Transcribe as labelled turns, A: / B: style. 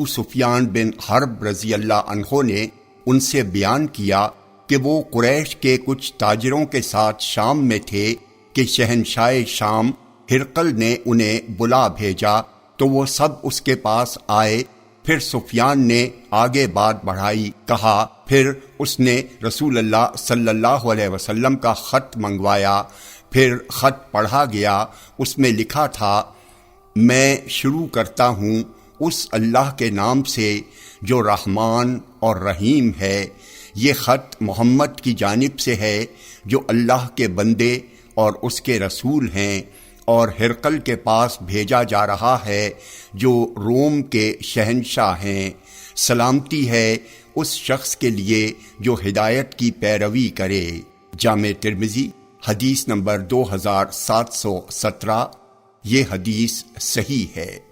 A: سفیان بن حرب رضی اللہ عنہ نے ان سے بیان کیا کہ وہ قریش کے کچھ تاجروں کے ساتھ شام میں تھے کہ شہنشاہ شام ہرقل نے انہیں بلا بھیجا تو وہ سب اس کے پاس آئے۔ پھر سفیان نے آگے بات بڑھائی، کہا پھر اس نے رسول اللہ صلی اللہ علیہ وسلم کا خط منگوایا۔ پھر خط پڑھا گیا، اس میں لکھا تھا، میں شروع کرتا ہوں اس اللہ کے نام سے جو رحمان اور رحیم ہے۔ یہ خط محمد کی جانب سے ہے جو اللہ کے بندے اور اس کے رسول ہیں، اور ہرقل کے پاس بھیجا جا رہا ہے جو روم کے شہنشاہ ہیں۔ سلامتی ہے اس شخص کے لیے جو ہدایت کی پیروی کرے۔ جامع ترمذی حدیث نمبر 2717۔ یہ حدیث صحیح ہے۔